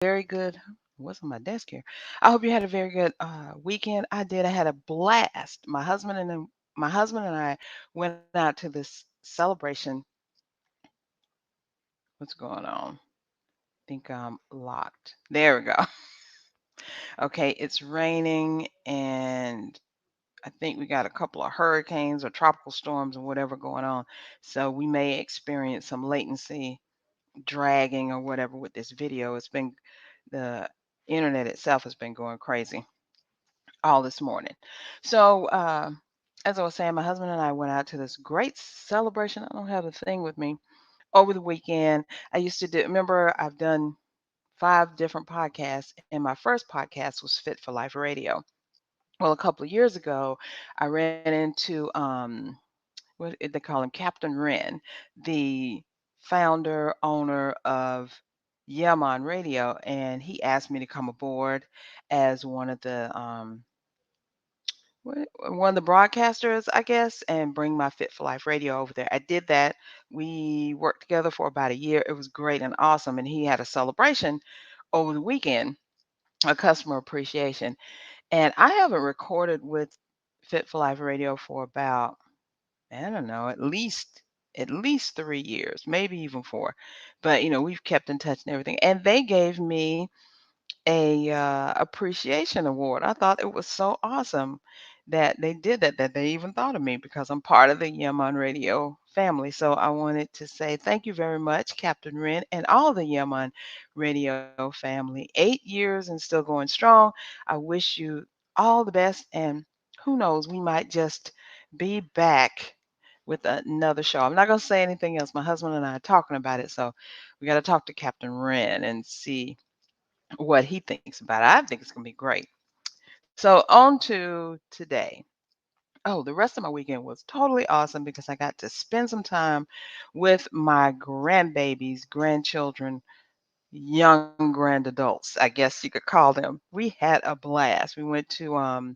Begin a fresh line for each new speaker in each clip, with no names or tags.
very good. What's on my desk here? I hope you had a very good weekend. I did. I had a blast. My husband and I went out to this celebration. What's going on? I think I'm locked. There we go. Okay, it's raining, and I think we got a couple of hurricanes or tropical storms or whatever going on. So we may experience some latency, dragging or whatever with this video. The internet itself has been going crazy all this morning. So, as I was saying, my husband and I went out to this great celebration. I don't have the thing with me over the weekend. I used to do, remember, I've done 5 different podcasts, and my first podcast was Fit for Life Radio. Well, a couple of years ago, I ran into they call him Captain Wren, the founder owner of Yemen Radio, and he asked me to come aboard as one of the broadcasters, I guess, and bring my Fit for Life Radio over there. I did that. We worked together for about a year. It was great and awesome, and he had a celebration over the weekend, a customer appreciation. And I haven't recorded with Fit for Life Radio for about, I don't know, at least 3 years, maybe even 4. But, we've kept in touch and everything. And they gave me a appreciation award. I thought it was so awesome that they did that they even thought of me because I'm part of the Yemen Radio family. So I wanted to say thank you very much, Captain Wren, and all the Yemen Radio family. 8 years and still going strong. I wish you all the best, and who knows, we might just be back with another show. I'm not going to say anything else. My husband and I are talking about it, so we got to talk to Captain Wren and see what he thinks about it. I think it's going to be great. So, on to today. Oh, the rest of my weekend was totally awesome because I got to spend some time with my grandbabies, grandchildren, young grand adults, I guess you could call them. We had a blast. We went to what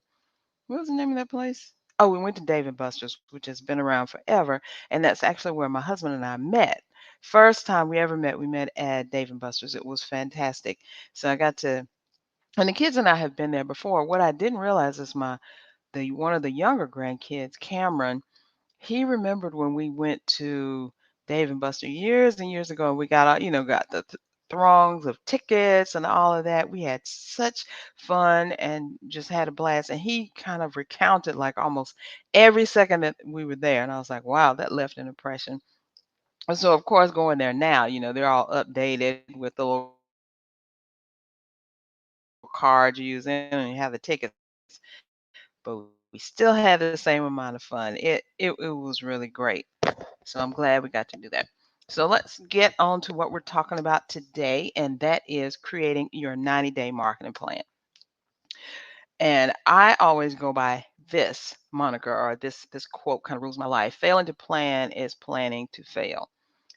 was the name of that place? Oh, we went to Dave and Buster's, which has been around forever, and that's actually where my husband and I met. First time we ever met, we met at Dave and Buster's. It was fantastic. So I got to and the kids and I have been there before. What I didn't realize is the one of the younger grandkids, Cameron, he remembered when we went to Dave and Buster years and years ago. And we got got the throngs of tickets and all of that. We had such fun and just had a blast. And he kind of recounted like almost every second that we were there. And I was like, wow, that left an impression. And so, of course, going there now, they're all updated with the little card you use in and you have the tickets. But we still had the same amount of fun. It was really great. So I'm glad we got to do that. So let's get on to what we're talking about today, and that is creating your 90-day marketing plan. And I always go by this moniker or this quote kind of rules my life. Failing to plan is planning to fail.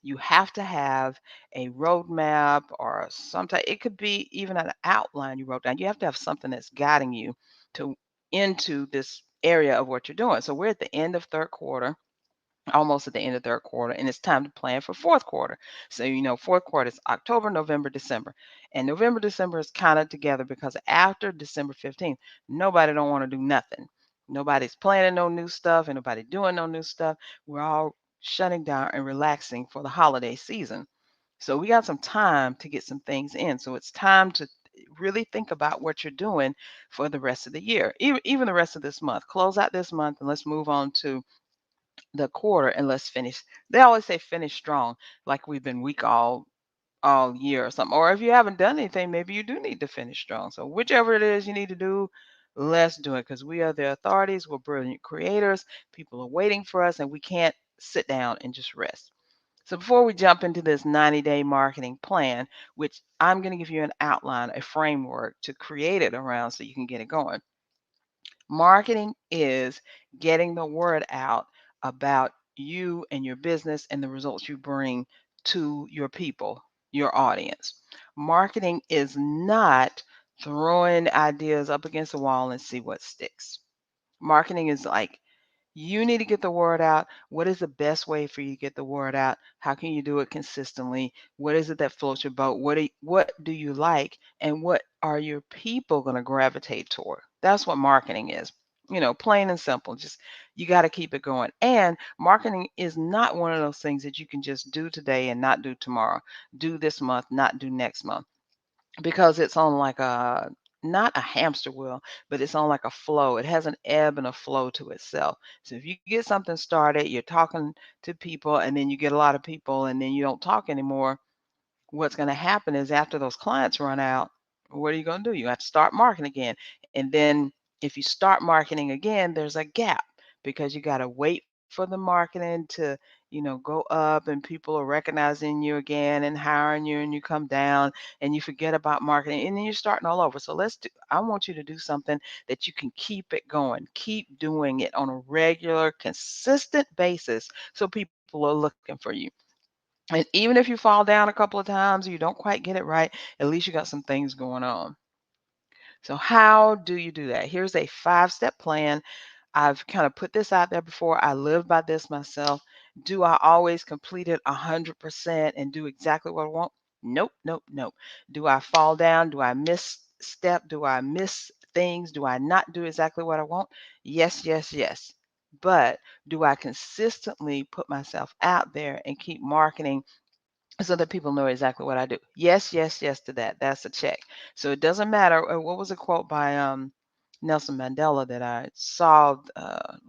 You have to have a roadmap or some type. It could be even an outline you wrote down. You have to have something that's guiding you to into this area of what you're doing. So we're at the end of third quarter, almost at the end of third quarter, and it's time to plan for fourth quarter. So fourth quarter is October, November, December. And November, December is kind of together because after December 15th, nobody don't want to do nothing. Nobody's planning no new stuff and nobody doing no new stuff. We're all shutting down and relaxing for the holiday season. So we got some time to get some things in. So it's time to really think about what you're doing for the rest of the year, even the rest of this month. Close out this month and let's move on to the quarter and let's finish. They always say finish strong, like we've been weak all year or something. Or if you haven't done anything, maybe you do need to finish strong. So whichever it is you need to do, let's do it because we are the authorities. We're brilliant creators. People are waiting for us, and we can't sit down and just rest. So before we jump into this 90-day marketing plan, which I'm going to give you an outline, a framework to create it around so you can get it going. Marketing is getting the word out about you and your business and the results you bring to your people, your audience. Marketing is not throwing ideas up against the wall and see what sticks. Marketing is like You need to get the word out. What is the best way for you to get the word out? How can you do it consistently? What is it that floats your boat? What do you like? And what are your people going to gravitate toward? That's what marketing is. Plain and simple. Just you got to keep it going. And marketing is not one of those things that you can just do today and not do tomorrow. Do this month, not do next month because it's on like a not a hamster wheel, but it's on like a flow. It has an ebb and a flow to itself. So if you get something started, you're talking to people, and then you get a lot of people, and then you don't talk anymore. What's going to happen is after those clients run out, what are you going to do? You have to start marketing again. And then if you start marketing again, there's a gap because you got to wait for the marketing to, go up and people are recognizing you again and hiring you and you come down and you forget about marketing and then you're starting all over. So I want you to do something that you can keep it going, keep doing it on a regular, consistent basis so people are looking for you. And even if you fall down a couple of times, you don't quite get it right, at least you got some things going on. So, how do you do that? Here's a 5-step plan. I've kind of put this out there before. I live by this myself. Do I always complete it 100% and do exactly what I want? Nope, nope, nope. Do I fall down? Do I miss step? Do I miss things? Do I not do exactly what I want? Yes, yes, yes. But do I consistently put myself out there and keep marketing so that people know exactly what I do? Yes, yes, yes to that. That's a check. So it doesn't matter. What was a quote by Nelson Mandela that I saw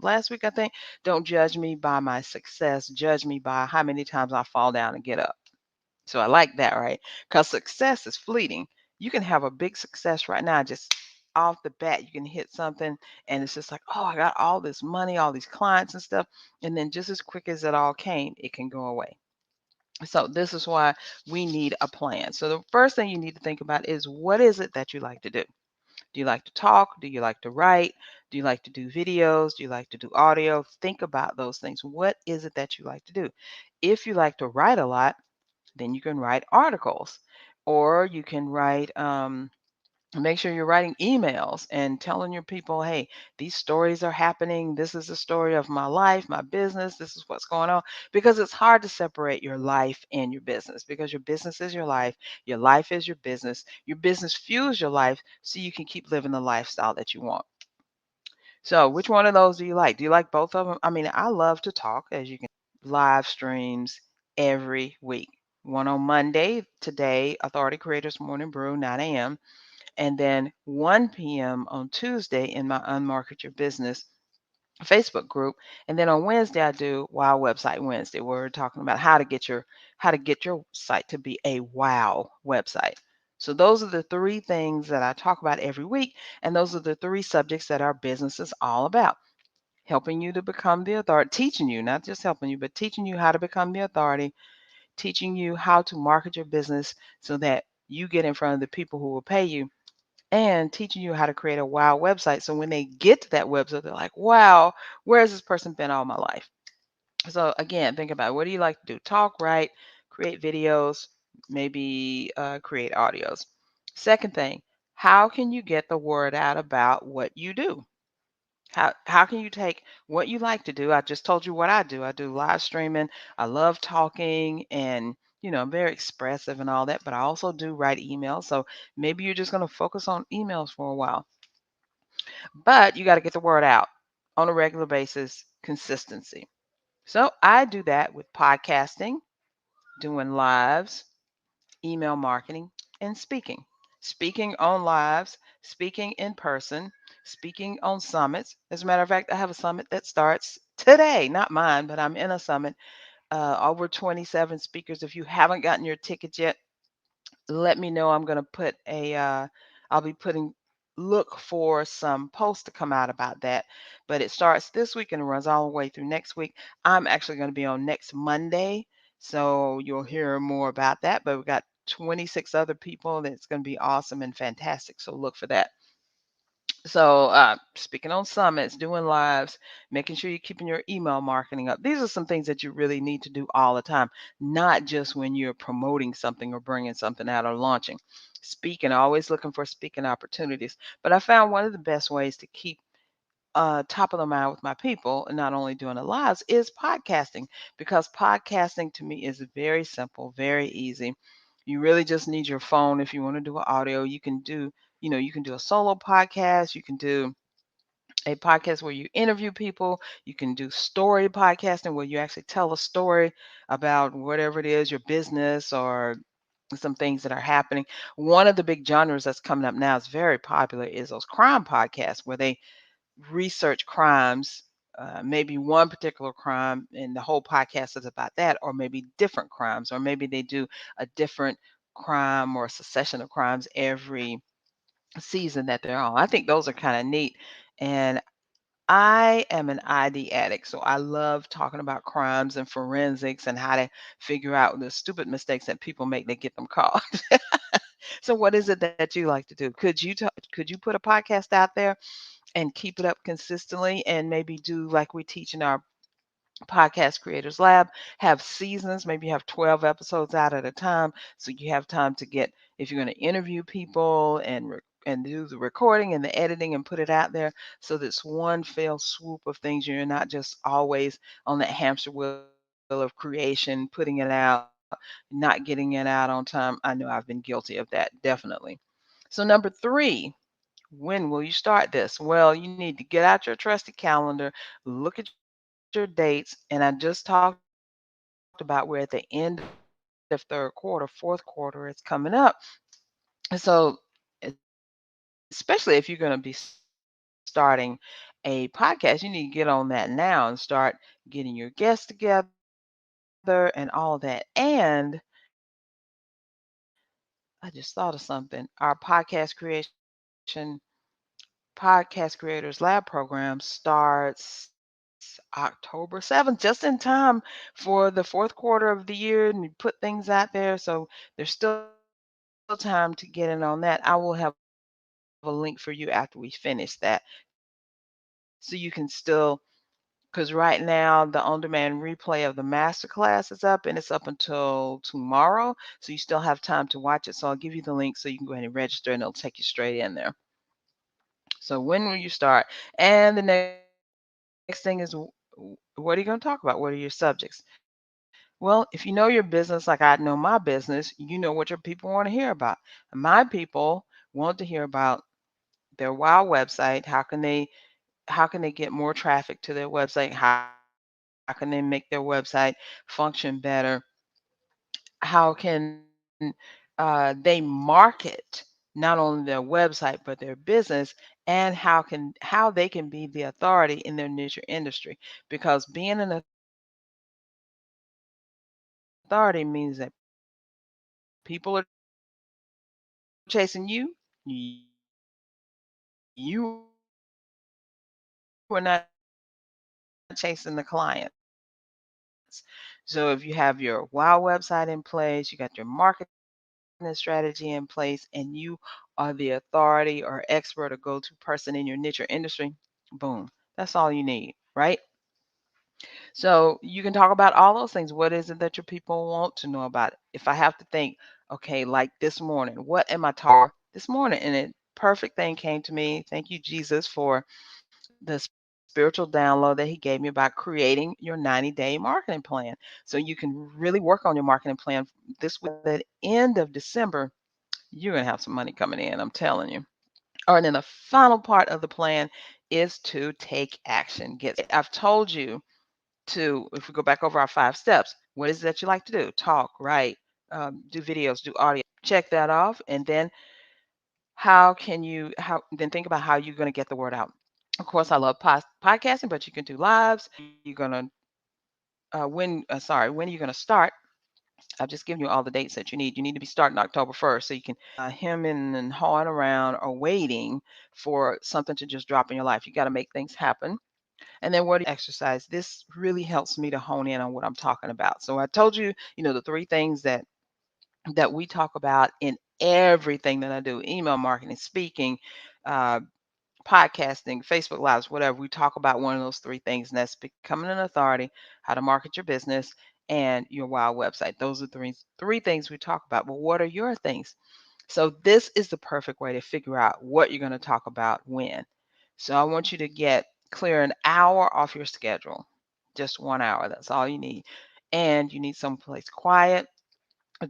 last week, I think? Don't judge me by my success. Judge me by how many times I fall down and get up. So I like that, right? Because success is fleeting. You can have a big success right now, just off the bat, you can hit something and it's just like, oh, I got all this money, all these clients and stuff. And then just as quick as it all came, it can go away. So this is why we need a plan. So the first thing you need to think about is what is it that you like to do? Do you like to talk? Do you like to write? Do you like to do videos? Do you like to do audio? Think about those things. What is it that you like to do? If you like to write a lot, then you can write articles or you can write make sure you're writing emails and telling your people, hey, these stories are happening. This is the story of my life, my business. This is what's going on. Because it's hard to separate your life and your business because your business is your life is your business fuels your life so you can keep living the lifestyle that you want. So, which one of those do you like? Do you like both of them? I mean, I love to talk, as you can live streams every week. One on Monday, today, Authority Creators Morning Brew, 9 a.m. And then 1 p.m. on Tuesday in my Unmarket Your Business Facebook group. And then on Wednesday, I do Wow Website Wednesday, where we're talking about how to get your site to be a wow website. So those are the 3 things that I talk about every week, and those are the 3 subjects that our business is all about. Helping you to become the authority, teaching you, not just helping you, but teaching you how to become the authority, teaching you how to market your business so that you get in front of the people who will pay you, and teaching you how to create a wow website. So when they get to that website, they're like, wow, where has this person been all my life? So again, think about it. What do you like to do? Talk, write, create videos, maybe create audios. Second thing, how can you get the word out about what you do? How can you take what you like to do? I just told you what I do. I do live streaming. I love talking and I'm very expressive and all that, but I also do write emails. So maybe you're just going to focus on emails for a while. But you got to get the word out on a regular basis, consistency. So I do that with podcasting, doing lives, email marketing, and speaking. Speaking on lives, speaking in person, speaking on summits. As a matter of fact, I have a summit that starts today, not mine, but I'm in a summit. Over 27 speakers. If you haven't gotten your tickets yet, let me know. I'm going to I'll be look for some posts to come out about that. But it starts this week and runs all the way through next week. I'm actually going to be on next Monday. So you'll hear more about that. But we've got 26 other people that's going to be awesome and fantastic. So look for that. So, speaking on summits, doing lives, making sure you're keeping your email marketing up. These are some things that you really need to do all the time, not just when you're promoting something or bringing something out or launching. Speaking, always looking for speaking opportunities. But I found one of the best ways to keep top of the mind with my people, and not only doing the lives, is podcasting, because podcasting to me is very simple, very easy. You really just need your phone. If you want to do an audio, you can do, you can do a solo podcast, you can do a podcast where you interview people, you can do story podcasting where you actually tell a story about whatever it is, your business or some things that are happening. One of the big genres that's coming up now is very popular is those crime podcasts where they research crimes, maybe one particular crime, and the whole podcast is about that, or maybe different crimes, or maybe they do a different crime or a succession of crimes every season that they're on. I think those are kind of neat. And I am an ID addict, so I love talking about crimes and forensics and how to figure out the stupid mistakes that people make that get them caught. So, what is it that you like to do? Could you put a podcast out there and keep it up consistently, and maybe do like we teach in our podcast creators lab, have seasons, maybe you have 12 episodes out at a time, so you have time to get, if you're going to interview people and and do the recording and the editing and put it out there, so that's one fell swoop of things. You're not just always on that hamster wheel of creation, putting it out, not getting it out on time. I know I've been guilty of that, definitely. So number 3, when will you start this? Well, you need to get out your trusty calendar, look at your dates, and I just talked about we're at the end of third quarter, fourth quarter is coming up. So, especially if you're going to be starting a podcast, you need to get on that now and start getting your guests together and all of that. And I just thought of something. Our Podcast Creators Lab program starts October 7th, just in time for the fourth quarter of the year, and you put things out there. So there's still time to get in on that. I will have a link for you after we finish that. So you can still, because right now the on-demand replay of the Masterclass is up, and it's up until tomorrow. So you still have time to watch it. So I'll give you the link so you can go ahead and register, and it'll take you straight in there. So when will you start? And the next thing is, what are you going to talk about? What are your subjects? Well, if you know your business like I know my business, you know what your people want to hear about. My people want to hear about their WOW website. How can they get more traffic to their website? How can they make their website function better? How can they market not only their website but their business, and how they can be the authority in their niche or industry? Because being an authority means that people are chasing you. You are not chasing the clients. So if you have your wow website in place, you are the authority. You are not chasing the clients. So if you have your wow website in place, you got your marketing strategy in place, and you are the authority or expert or go-to person in your niche or industry, boom, that's all you need, right? So you can talk about all those things. What is it that your people want to know about it? If I have to think, okay, like this morning, what am I talking about this morning? And it perfect thing came to me. Thank you, Jesus, for the spiritual download that he gave me about creating your 90-day marketing plan. So you can really work on your marketing plan this week, so that end of December, you're going to have some money coming in, I'm telling you. All right, and then the final part of the plan is to take action, get started. I've told you if we go back over our 5 steps, what is it that you like to do? Talk, write, do videos, do audio. Check that off, and then then think about how you're going to get the word out. Of course, I love podcasting, but you can do lives. You're going to when are you going to start? I've just given you all the dates that you need. You need to be starting October 1st, so you can hemming and hawing around or waiting for something to just drop in your life. You got to make things happen. And then what exercise? This really helps me to hone in on what I'm talking about. So I told you, the 3 things that we talk about in everything that I do: email marketing, speaking, uh, podcasting, Facebook Lives, whatever. We talk about one of those 3 things, and that's becoming an authority, how to market your business, and your wow website. Those are three things we talk about. But what are your things? So this is the perfect way to figure out what you're going to talk about when. So I want you to get Clear an hour off your schedule. Just 1 hour, that's all you need. And you need someplace quiet,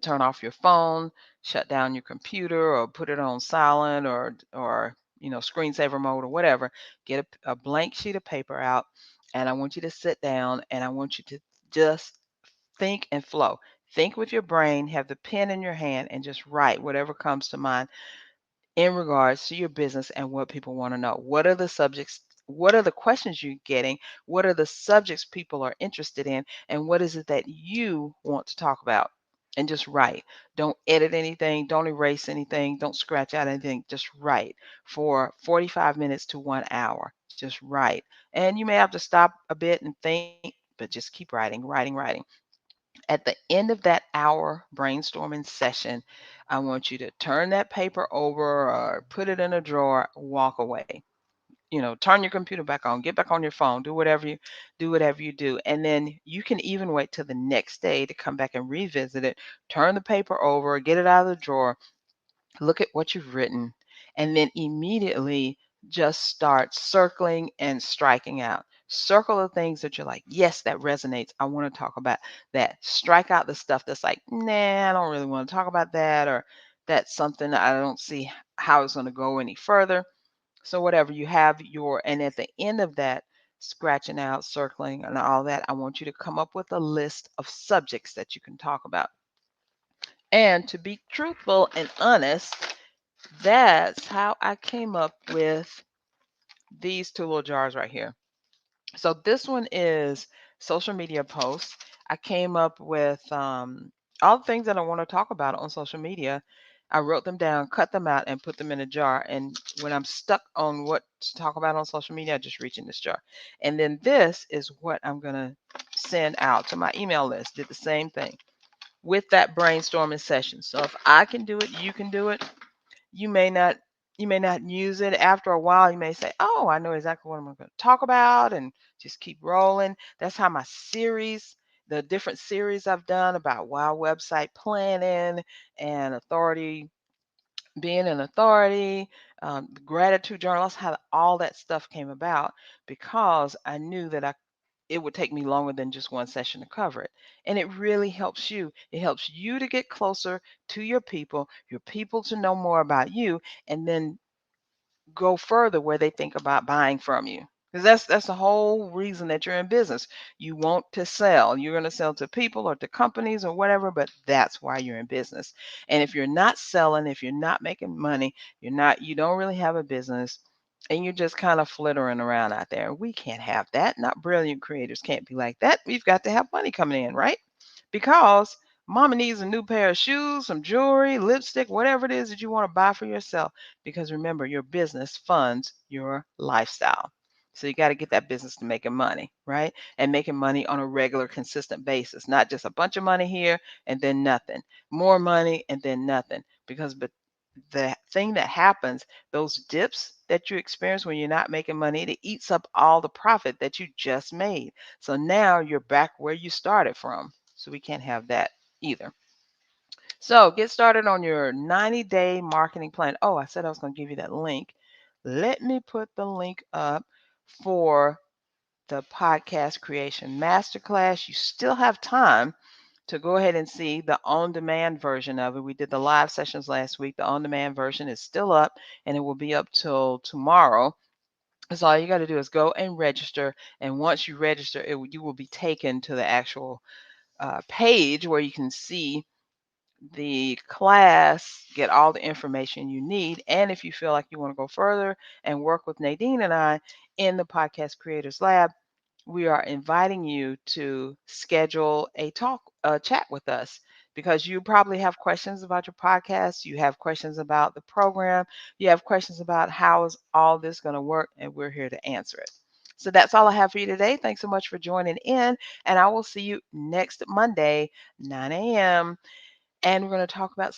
turn off your phone, shut down your computer, or put it on silent, or screensaver mode or whatever. Get a blank sheet of paper out, and I want you to sit down and I want you to just think and flow. Think with your brain, have the pen in your hand, and just write whatever comes to mind in regards to your business and what people want to know. What are the subjects? What are the questions you're getting? What are the subjects people are interested in? And what is it that you want to talk about? And just write. Don't edit anything. Don't erase anything. Don't scratch out anything. Just write for 45 minutes to 1 hour. Just write. And you may have to stop a bit and think, but just keep writing, writing, writing. At the end of that hour brainstorming session, I want you to turn that paper over or put it in a drawer, walk away. Turn your computer back on, get back on your phone, do whatever you do. And then you can even wait till the next day to come back and revisit it, turn the paper over, get it out of the drawer, look at what you've written, and then immediately just start circling and striking out. Circle the things that you're like, yes, that resonates. I want to talk about that. Strike out the stuff that's like, nah, I don't really want to talk about that, or that's something that I don't see how it's going to go any further. So, whatever you have and at the end of that, scratching out, circling, and all that, I want you to come up with a list of subjects that you can talk about. And to be truthful and honest, that's how I came up with these two little jars right here. So this one is social media posts. I came up with all the things that I want to talk about on social media. I wrote them down, cut them out, and put them in a jar. And when I'm stuck on what to talk about on social media, I just reach in this jar. And then this is what I'm going to send out to my email list. Did the same thing with that brainstorming session. So if I can do it, you can do it. You may not use it. After a while you may say, oh, I know exactly what I'm going to talk about, and just keep rolling. That's how the different series I've done about wild website planning and authority, being an authority, gratitude journal. That's how all that stuff came about, because I knew that it would take me longer than just one session to cover it. And it really helps you. It helps you to get closer to your people to know more about you, and then go further where they think about buying from you. Because that's the whole reason that you're in business. You want to sell. You're going to sell to people or to companies or whatever, but that's why you're in business. And if you're not selling, if you're not making money, you don't really have a business, and you're just kind of flittering around out there. We can't have that. Not brilliant creators can't be like that. We've got to have money coming in, right? Because mama needs a new pair of shoes, some jewelry, lipstick, whatever it is that you want to buy for yourself. Because remember, your business funds your lifestyle. So you got to get that business to making money, right? And making money on a regular, consistent basis, not just a bunch of money here and then nothing, more money and then nothing. But the thing that happens, those dips that you experience when you're not making money, it eats up all the profit that you just made. So now you're back where you started from. So we can't have that either. So get started on your 90-day marketing plan. Oh, I said I was going to give you that link. Let me put the link up for the podcast creation masterclass. You still have time to go ahead and see the on-demand version of it. We did the live sessions last week. The on-demand version is still up, and it will be up till tomorrow. So all you got to do is go and register. And once you register, you will be taken to the actual page where you can see the class, get all the information you need. And if you feel like you want to go further and work with Nadine and I in the Podcast Creators Lab, we are inviting you to schedule a chat with us, because you probably have questions about your podcast. You have questions about the program. You have questions about how is all this going to work, and we're here to answer it. So that's all I have for you today. Thanks so much for joining in, and I will see you next Monday, 9 a.m. And we're going to talk about